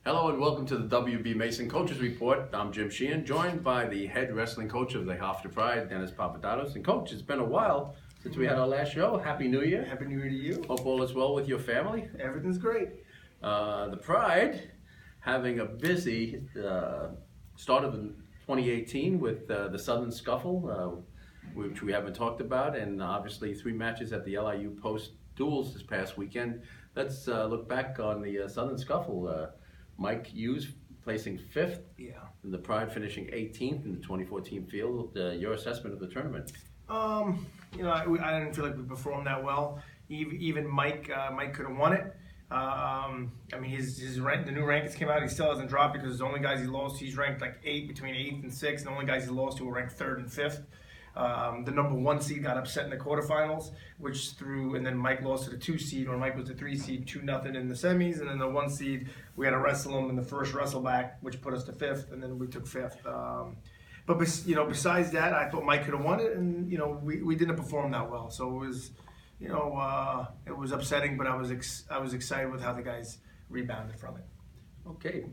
Hello and welcome to the WB Mason Coaches Report. I'm Jim Sheehan, joined by the head wrestling coach of the Hofstra Pride, Dennis Papadatos. And Coach, it's been a while since we had our last show. Happy New Year. Happy New Year to you. Hope all is well with your family. Everything's great. The Pride having a busy start of 2018 with the Southern Scuffle, which we haven't talked about, and obviously 3 matches at the LIU Post Duels this past weekend. Let's look back on the Southern Scuffle. Mike Hughes placing 5th, and the Pride finishing 18th in the 2014 field. Your assessment of the tournament? I didn't feel like we performed that well. Even Mike could have won it. His rank, the new rankings came out. He still hasn't dropped because the only guys he lost, he's ranked like between 8th and 6th. And the only guys he lost to were ranked 3rd and 5th. The number 1 seed got upset in the quarterfinals, and then Mike lost to the 2 seed, or Mike was the 3 seed, 2-0 in the semis, and then the 1 seed, we had to wrestle him in the first wrestle back, which put us to 5th, and then we took 5th. But besides that, I thought Mike could have won it, and we didn't perform that well, so it was, it was upsetting, but I was excited with how the guys rebounded from it. Okay,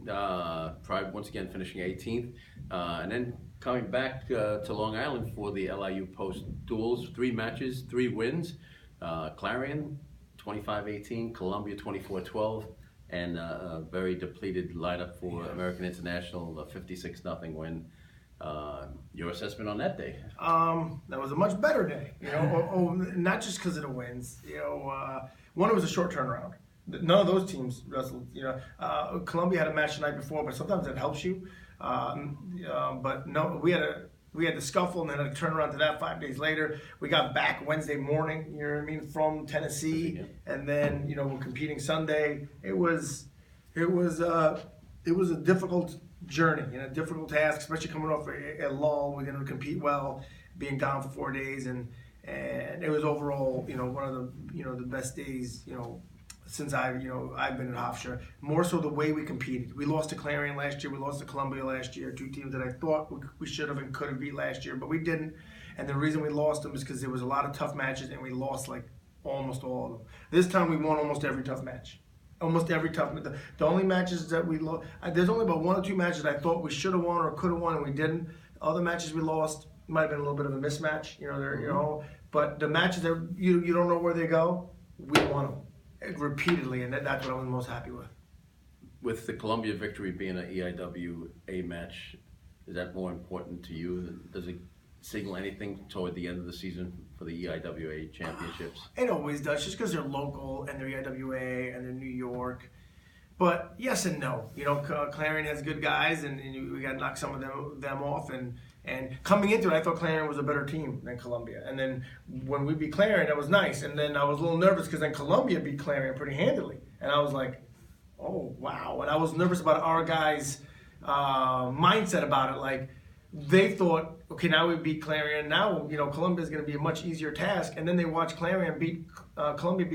Pride once again finishing 18th, and then coming back to Long Island for the LIU Post Duels. 3 matches, 3 wins. Clarion 25-18, Columbia 24-12, and a very depleted lineup for American International, a 56-0 win. Your assessment on that day? That was a much better day. Not just because of the wins. One, it was a short turnaround. None of those teams wrestled. Columbia had a match the night before, but sometimes it helps you. But no, we had the scuffle and then a turnaround to that 5 days later. We got back Wednesday morning, from Tennessee, and then we're competing Sunday. It was a difficult journey, a difficult task, especially coming off a lull. We're going to compete well, being down for 4 days, and it was overall one of the best days since I've been at Hofstra. More so the way we competed. We lost to Clarion last year. We lost to Columbia last year. 2 teams that I thought we should have and could have beat last year, but we didn't. And the reason we lost them is because there was a lot of tough matches, and we lost like almost all of them. This time we won almost every tough match. Almost every tough. The only matches that we lost, there's only about 1 or 2 matches I thought we should have won or could have won, and we didn't. Other matches we lost might have been a little bit of a mismatch. But the matches that you don't know where they go, we won them repeatedly, and that's what I was most happy with. With the Columbia victory being an EIWA match, is that more important to you? Does it signal anything toward the end of the season for the EIWA championships? It always does, just because they're local and they're EIWA and they're New York. But yes and no. Clarion has good guys, and we got to knock some of them off. And coming into it, I thought Clarion was a better team than Columbia. And then when we beat Clarion, that was nice. And then I was a little nervous because then Columbia beat Clarion pretty handily. And I was like, oh, wow. And I was nervous about our guys' mindset about it. Like, they thought, okay, now we beat Clarion. Now, Columbia is going to be a much easier task. And then they watched Columbia beat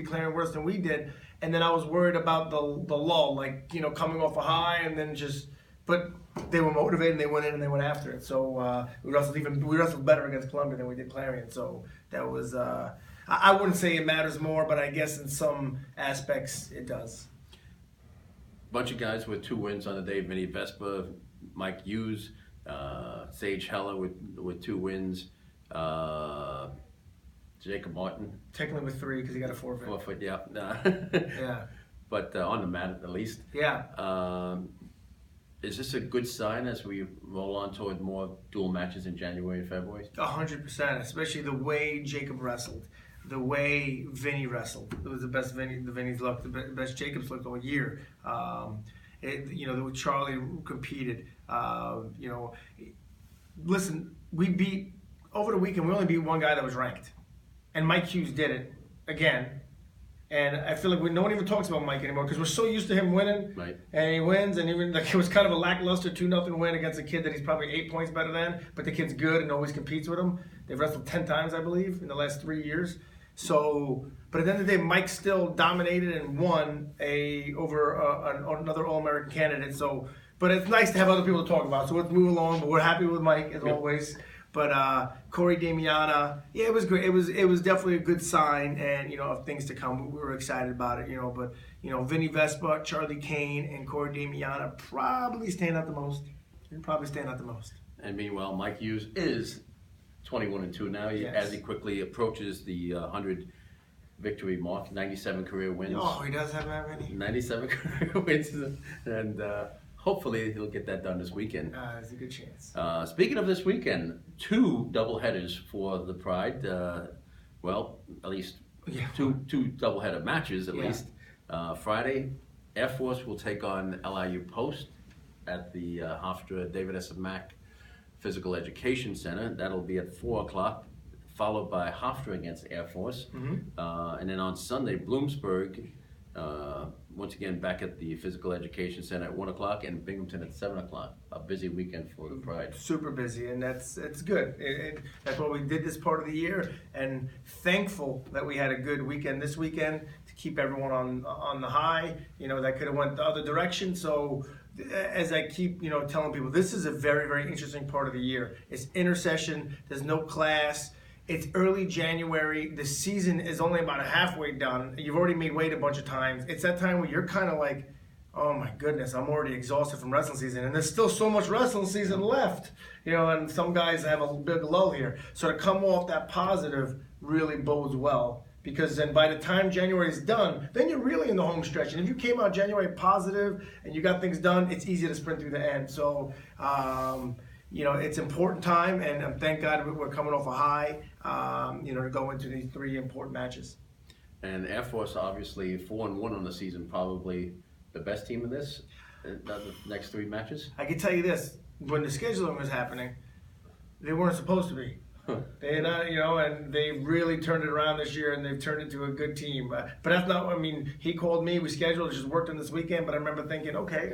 Clarion worse than we did. And then I was worried about the lull, coming off a high and then but they were motivated and they went in and they went after it. So we wrestled better against Columbia than we did Clarion. So that was, I wouldn't say it matters more, but I guess in some aspects it does. Bunch of guys with 2 wins on the day: Vinny Vespa, Mike Hughes, Sage Heller with 2 wins, Jacob Martin. Technically with 3 because he got a forfeit. Forfeit, yeah. Yeah. But on the mat at least. Yeah. Is this a good sign as we roll on toward more dual matches in January and February? 100%, especially the way Jacob wrestled, the way Vinny wrestled. It was the best Vinny's looked, the best Jacob's looked all year. The way Charlie competed. Listen, we beat, over the weekend, we only beat 1 guy that was ranked. And Mike Hughes did it again. And I feel like no one even talks about Mike anymore because we're so used to him winning. Right. And he wins, and even it was kind of a lackluster 2-0 win against a kid that he's probably 8 points better than. But the kid's good and always competes with him. They've wrestled 10 times, I believe, in the last 3 years. So, but at the end of the day, Mike still dominated and won over another All-American candidate. So, but it's nice to have other people to talk about. So let's move along. But we're happy with Mike as always. But Corey Damiana, yeah, it was great. It was definitely a good sign, and of things to come. We were excited about it, But Vinny Vespa, Charlie Kane, and Corey Damiana probably stand out the most. And meanwhile, Mike Hughes is 21-2 now. Yes. As he quickly approaches the 100 victory mark, 97 career wins. Oh, he does have that many. 97 career wins, and hopefully he'll get that done this weekend. There's a good chance. Speaking of this weekend, 2 doubleheaders for the Pride. Well, at least two doubleheader matches at least. Friday, Air Force will take on LIU Post at the Hofstra David S. Mack Physical Education Center. That'll be at 4 o'clock, followed by Hofstra against Air Force. And then on Sunday, Bloomsburg, once again back at the Physical Education Center at 1 o'clock, and Binghamton at 7 o'clock. A busy weekend for the Pride. Super busy, and it's good. That's what we did this part of the year, and thankful that we had a good weekend this weekend to keep everyone on the high. That could have went the other direction. So as I keep telling people, this is a very, very interesting part of the year. It's intersession. There's no class. It's early January. The season is only about halfway done. You've already made weight a bunch of times. It's that time where you're kind of like, oh my goodness, I'm already exhausted from wrestling season. And there's still so much wrestling season left. And some guys have a big lull here. So to come off that positive really bodes well. Because then by the time January is done, then you're really in the home stretch. And if you came out January positive and you got things done, it's easy to sprint through the end. So, it's important time, and thank God we're coming off a high, to go into these 3 important matches. And Air Force, obviously, 4-1 on the season, probably the best team in this, the next 3 matches. I can tell you this, when the scheduling was happening, they weren't supposed to be. They not, and they really turned it around this year, and they've turned into a good team. But that's not, he called me, we scheduled, it just worked on this weekend, but I remember thinking, okay,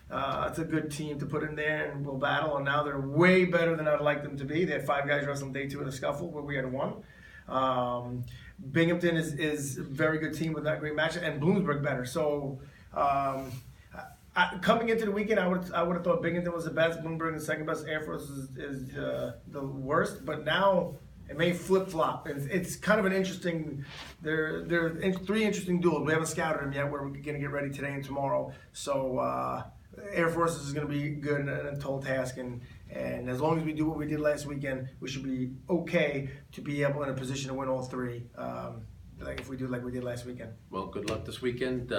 it's a good team to put in there, and we'll battle. And now they're way better than I'd like them to be. They had 5 guys wrestling day 2 in a scuffle where we had 1. Binghamton is a very good team with that great match, and Bloomsburg better. So coming into the weekend, I would have thought Binghamton was the best, Bloomsburg the second best, Air Force is the worst. But now it may flip flop. It's kind of an interesting. There are 3 interesting duels. We haven't scouted them yet. We're going to get ready today and tomorrow. So. Air Force is going to be good and a tall task, and as long as we do what we did last weekend, we should be okay to be able in a position to win all 3. If we do like we did last weekend. Well, good luck this weekend.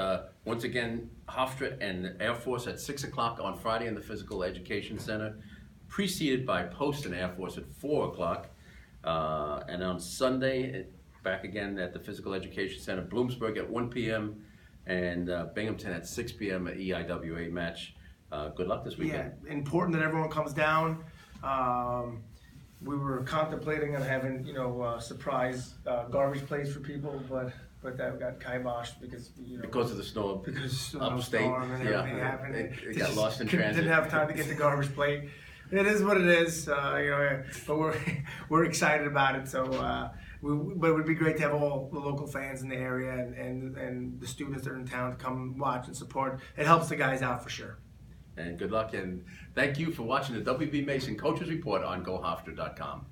Once again, Hofstra and Air Force at 6 o'clock on Friday in the Physical Education Center, preceded by Post and Air Force at 4 o'clock, and on Sunday back again at the Physical Education Center, Bloomsburg at 1 p.m. and Binghamton at 6 p.m. at EIWA match. Good luck this weekend. Yeah, important that everyone comes down. We were contemplating on having, surprise garbage plates for people, but that got kiboshed because because of the snow. Because upstate, and everything happened. It got lost in transit. Didn't have time to get the garbage plate. It is what it is, but we're excited about it. So, but it would be great to have all the local fans in the area and the students that are in town to come watch and support. It helps the guys out for sure. And good luck, and thank you for watching the WB Mason Coaches Report on GoHofstra.com.